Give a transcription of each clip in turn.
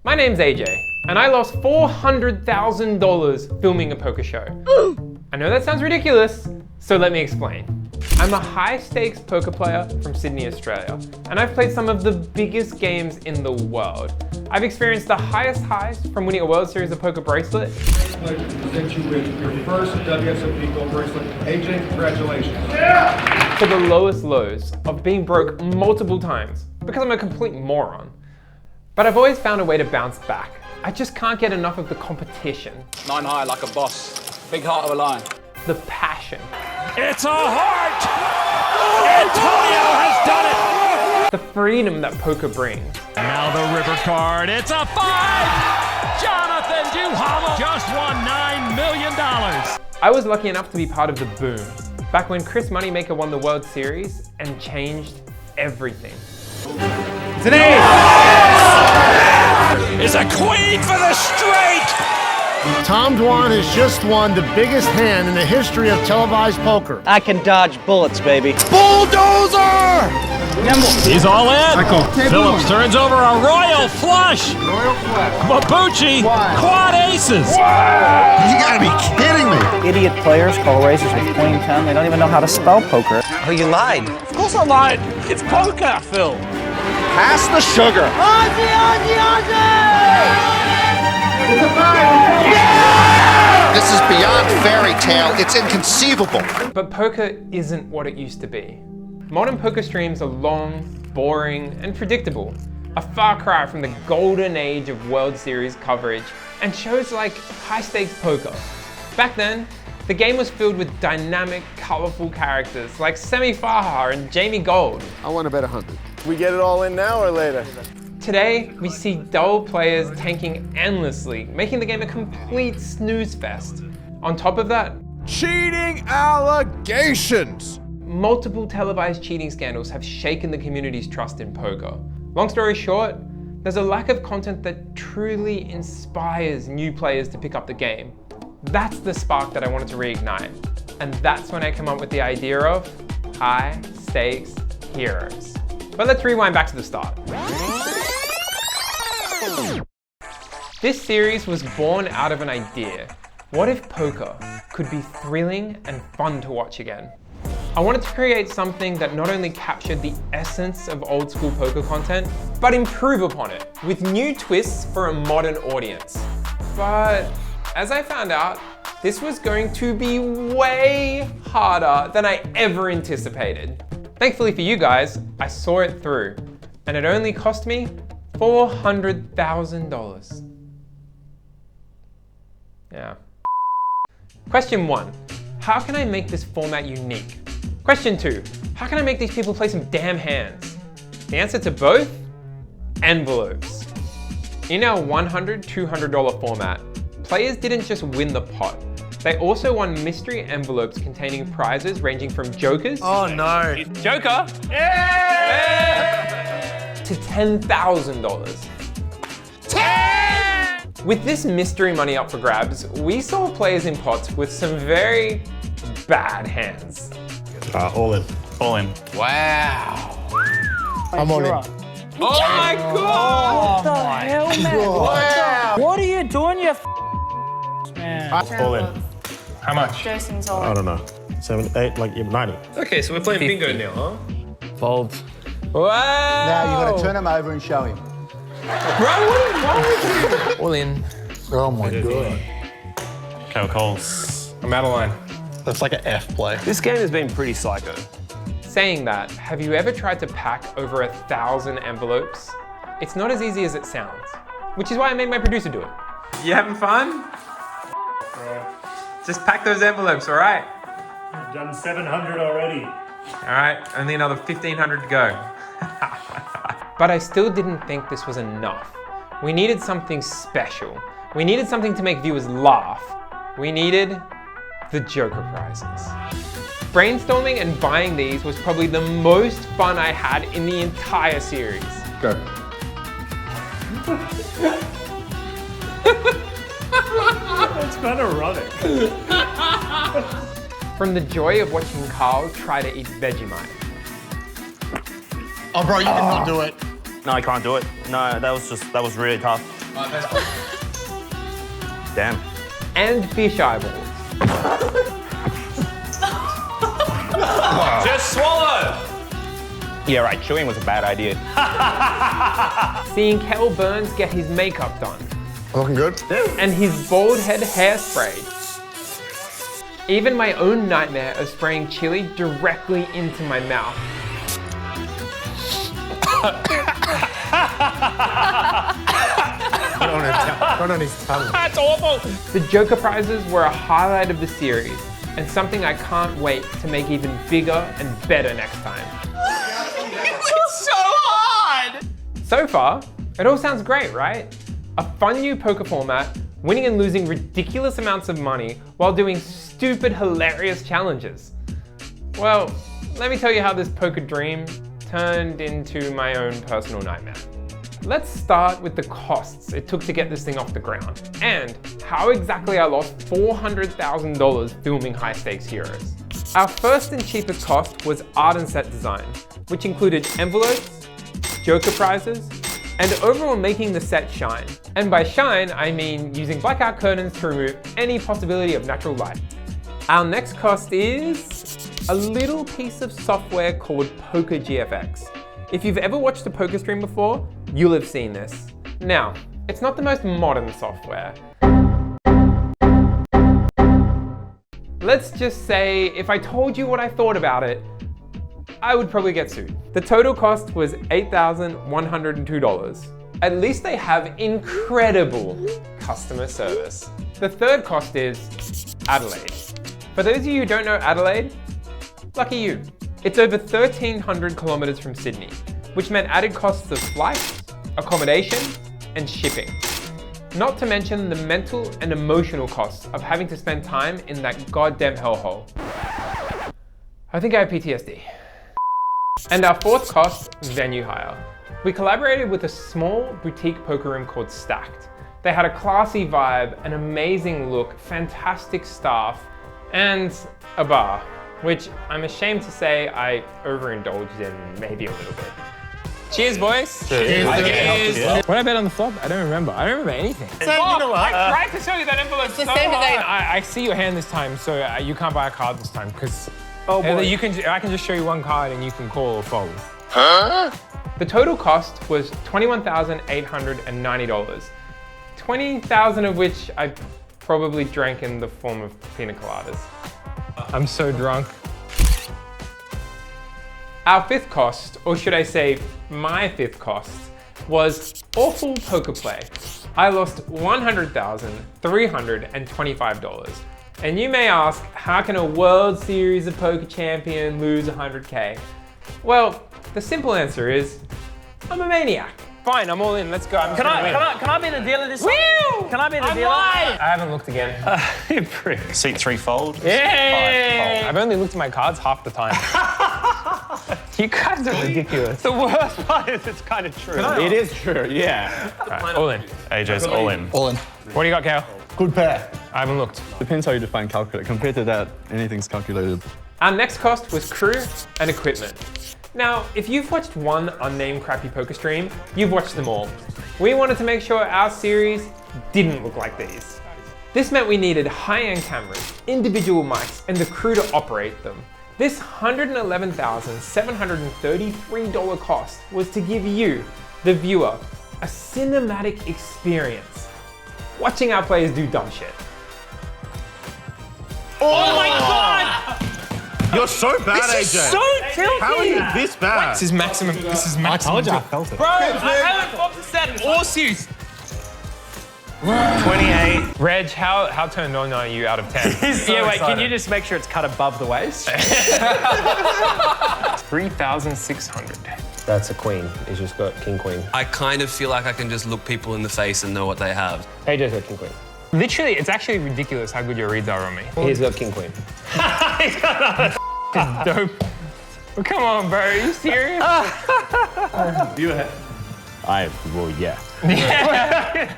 My name's AJ, and I lost $400,000 filming a poker show. I know that sounds ridiculous, so let me explain. I'm a high-stakes poker player from Sydney, Australia, and I've played some of the biggest games in the world. I've experienced the highest highs from winning a World Series of Poker bracelet. I'd like to present you with your first WSOP gold bracelet. AJ, congratulations. Yeah! To the lowest lows of being broke multiple times because I'm a complete moron. But I've always found a way to bounce back. I just can't get enough of the competition. 9 high like a boss. Big heart of a lion. The passion. It's a heart! Antonio has done it! The freedom that poker brings. And now the river card, it's a 5! Jonathan Duhamel just won $9 million. I was lucky enough to be part of the boom, back when Chris Moneymaker won the World Series and changed everything. It's an ace! Is a queen for the straight! Tom Dwan has just won the biggest hand in the history of televised poker. I can dodge bullets, baby. Bulldozer! He's all in. Phillips turns over a royal flush. Mabuchi, quad aces. You gotta be kidding me. Idiot players call races with queen 10. They don't even know how to spell poker. Oh, you lied. Of course I lied. It's poker, Phil. Pass the sugar. This is beyond fairy tale. It's inconceivable. But poker isn't what it used to be. Modern poker streams are long, boring, and predictable. A far cry from the golden age of World Series coverage and shows like High Stakes Poker. Back then, the game was filled with dynamic, colorful characters like Semi Faha and Jamie Gold. I want to bet 100. We get it all in now or later? Today, we see dull players tanking endlessly, making the game a complete snooze fest. On top of that, Cheating allegations. multiple televised cheating scandals have shaken the community's trust in poker. Long story short, there's a lack of content that truly inspires new players to pick up the game. That's the spark that I wanted to reignite. And that's when I came up with the idea of High Stakes Heroes. But let's rewind back to the start. This series was born out of an idea. What if poker could be thrilling and fun to watch again? I wanted to create something that not only captured the essence of old school poker content, but improve upon it with new twists for a modern audience. But as I found out, this was going to be way harder than I ever anticipated. Thankfully for you guys, I saw it through, and it only cost me $400,000. Yeah. Question 1, how can I make this format unique? Question 2, how can I make these people play some damn hands? The answer to both? Envelopes. In our $100, $200 format, players didn't just win the pot. They also won mystery envelopes containing prizes ranging from jokers. Oh no. Joker? Yeah! To $10,000. With this mystery money up for grabs, we saw players in pots with some very bad hands. All in. All in. Wow. I'm all in. Oh my god! What the hell, man? Wow. What are you doing, you man? All in. How much? Jason's I all. don't know. 7, 8, like 90. Okay, so we're playing bingo now, huh? Fold. Wow! Now you've got to turn him over and show him. Bro, what is wrong with you? All in. Oh my god. Cal calls. I'm out of line. That's like an F play. This game has been pretty psycho. Saying that, have you ever tried to pack over 1,000 envelopes? It's not as easy as it sounds, which is why I made my producer do it. You having fun? Just pack those envelopes, all right? I've done 700 already. All right, only another 1,500 to go. But I still didn't think this was enough. We needed something special. We needed something to make viewers laugh. We needed the Joker prizes. Brainstorming and buying these was probably the most fun I had in the entire series. Go. It's kind of ironic. From the joy of watching Carl try to eat Vegemite. Oh, bro, you cannot do it. No, I can't do it. No, that was really tough. Damn. and fish eyeballs. Just swallow! Yeah, right. Chewing was a bad idea. Seeing Kel Burns get his makeup done. Looking good? And his bald head hairsprayed. Even my own nightmare of spraying chili directly into my mouth. Not on his tongue. That's awful! The Joker prizes were a highlight of the series and something I can't wait to make even bigger and better next time. It's so hard! So far, it all sounds great, right? A fun new poker format, winning and losing ridiculous amounts of money while doing stupid, hilarious challenges. Well, let me tell you how this poker dream turned into my own personal nightmare. Let's start with the costs it took to get this thing off the ground and how exactly I lost $400,000 filming High Stakes Heroes. Our first and cheapest cost was art and set design, which included envelopes, Joker prizes, and overall making the set shine. And by shine, I mean using blackout curtains to remove any possibility of natural light. Our next cost is a little piece of software called PokerGFX. If you've ever watched a poker stream before, you'll have seen this. Now, it's not the most modern software. Let's just say if I told you what I thought about it, I would probably get sued. The total cost was $8,102. At least they have incredible customer service. The third cost is Adelaide. For those of you who don't know Adelaide, lucky you. It's over 1,300 kilometers from Sydney, which meant added costs of flights, accommodation, and shipping. Not to mention the mental and emotional costs of having to spend time in that goddamn hellhole. I think I have PTSD. And our fourth cost, venue hire. We collaborated with a small boutique poker room called Stacked. They had a classy vibe, an amazing look, fantastic staff, and a bar, which I'm ashamed to say I overindulged in maybe a little bit. Cheers, boys. Cheers. What did I bet on the flop? I don't remember. I don't remember anything. So, you know what? I tried to show you that envelope so same as hard. I see your hand this time, so you can't buy a card this time because I can just show you one card and you can call or fold. Huh? The total cost was $21,890. 20,000 of which I probably drank in the form of pina coladas. I'm so drunk. Our fifth cost, or should I say my fifth cost, was awful poker play. I lost $100,325. And you may ask, how can a World Series of Poker champion lose 100K? Well, the simple answer is, I'm a maniac. Fine, I'm all in, let's go. Can I be the dealer this time? Can I be the dealer? I haven't looked again. You prick. Seat 3 fold. Yay! I've only looked at my cards half the time. You guys are ridiculous. The worst part is it's kind of true. It is true, yeah. Right, all in. AJ's all in. All in. What do you got, Kale? Good pair. I haven't looked. Depends how you define calculate. Compared to that, anything's calculated. Our next cost was crew and equipment. Now, if you've watched one unnamed crappy poker stream, you've watched them all. We wanted to make sure our series didn't look like these. This meant we needed high-end cameras, individual mics, and the crew to operate them. This $111,733 cost was to give you, the viewer, a cinematic experience. Watching our players do dumb shit. Oh my god! You're so bad, AJ. So filthy! How are you this bad? This is maximum. I told you I felt it. Bro, I haven't boxed a set all series. 28. Reg, how turned on are you out of 10? Yeah, wait, can you just make sure it's cut above the waist? 3,600. That's a queen. He's just got king queen. I kind of feel like I can just look people in the face and know what they have. AJ's got king queen. Literally, it's actually ridiculous how good your reads are on me. He's got king queen. He's got dope. Well, come on, bro. Are you serious? Yeah.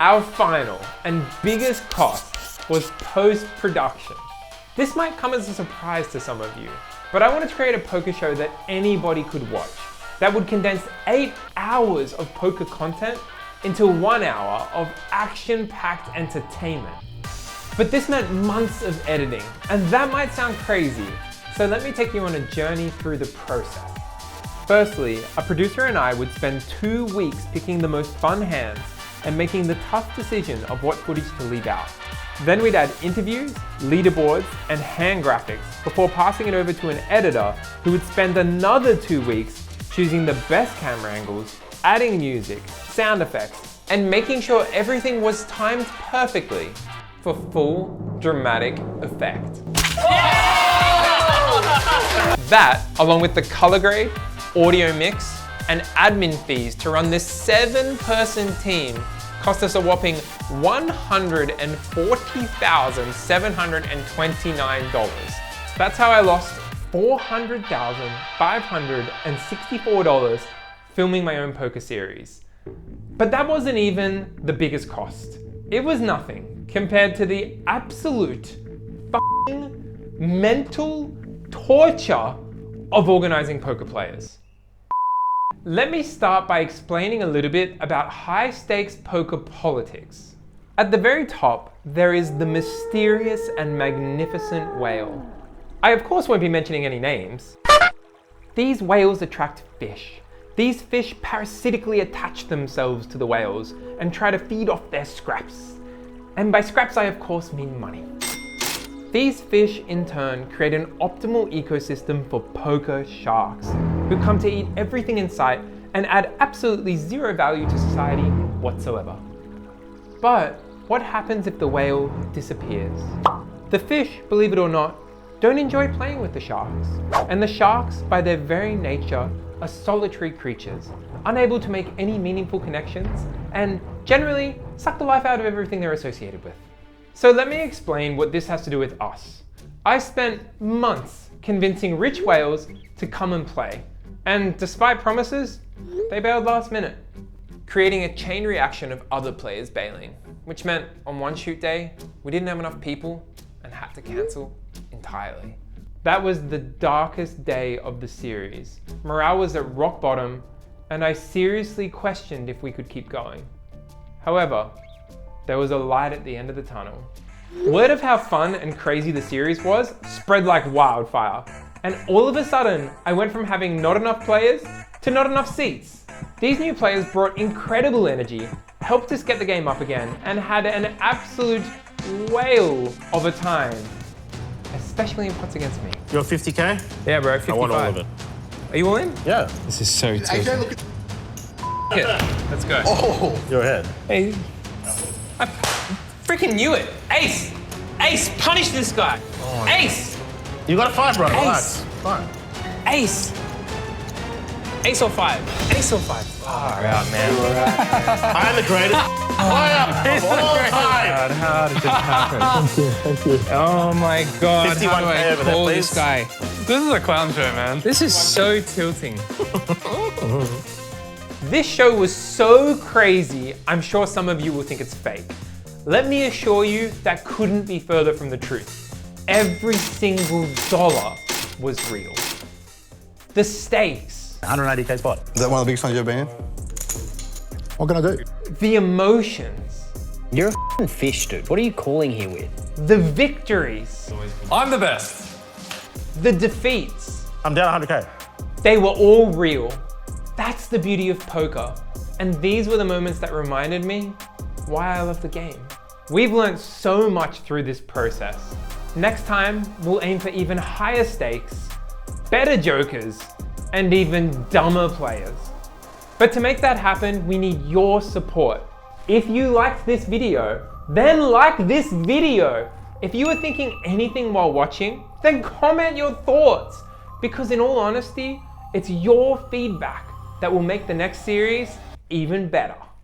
Our final and biggest cost was post-production. This might come as a surprise to some of you, but I wanted to create a poker show that anybody could watch, that would condense 8 hours of poker content into 1 hour of action-packed entertainment. But this meant months of editing, and that might sound crazy, so let me take you on a journey through the process. Firstly, a producer and I would spend 2 weeks picking the most fun hands and making the tough decision of what footage to leave out. Then we'd add interviews, leaderboards, and hand graphics before passing it over to an editor who would spend another 2 weeks choosing the best camera angles, adding music, sound effects, and making sure everything was timed perfectly for full dramatic effect. That, along with the color grade, audio mix, and admin fees to run this 7-person team cost us a whopping $140,729. That's how I lost $400,564 filming my own poker series. But that wasn't even the biggest cost. It was nothing compared to the absolute f***ing mental torture of organizing poker players. Let me start by explaining a little bit about high-stakes poker politics. At the very top, there is the mysterious and magnificent whale. I of course won't be mentioning any names. These whales attract fish. These fish parasitically attach themselves to the whales and try to feed off their scraps. And by scraps I of course mean money. These fish in turn create an optimal ecosystem for poker sharks, who come to eat everything in sight and add absolutely zero value to society whatsoever. But what happens if the whale disappears? The fish, believe it or not, don't enjoy playing with the sharks. And the sharks, by their very nature, are solitary creatures, unable to make any meaningful connections, and generally suck the life out of everything they're associated with. So let me explain what this has to do with us. I spent months convincing rich whales to come and play, and despite promises, they bailed last minute, creating a chain reaction of other players bailing, which meant on one shoot day, we didn't have enough people and had to cancel entirely. That was the darkest day of the series. Morale was at rock bottom, and I seriously questioned if we could keep going. However, there was a light at the end of the tunnel. Word of how fun and crazy the series was spread like wildfire. And all of a sudden, I went from having not enough players to not enough seats. These new players brought incredible energy, helped us get the game up again, and had an absolute whale of a time. Especially in pots against me. You're 50K? Yeah, bro, 55. I want all of it. Are you all in? Yeah. This is so tilting. AJ, look at... Let's go. Oh, you're ahead. Hey. I freaking knew it. Ace! Ace, punish this guy. Oh, Ace! You got a 5, bro. Ace. Relax. Fine. Ace! Ace or 5? Ace or 5? Far out, man. I am the greatest player of all time. God, how did this happen? Thank you. Oh my God, how do I call this guy? This is a clown show, man. This is so tilting. This show was so crazy, I'm sure some of you will think it's fake. Let me assure you that couldn't be further from the truth. Every single dollar was real. The stakes. 180K spot. Is that one of the biggest ones you've been in? What can I do? The emotions. You're a f***ing fish, dude. What are you calling here with? The victories. I'm the best. The defeats. I'm down 100K. They were all real. That's the beauty of poker. And these were the moments that reminded me why I love the game. We've learned so much through this process. Next time, we'll aim for even higher stakes, better jokers, and even dumber players. But to make that happen, we need your support. If you liked this video, then like this video. If you were thinking anything while watching, then comment your thoughts. Because in all honesty, it's your feedback that will make the next series even better.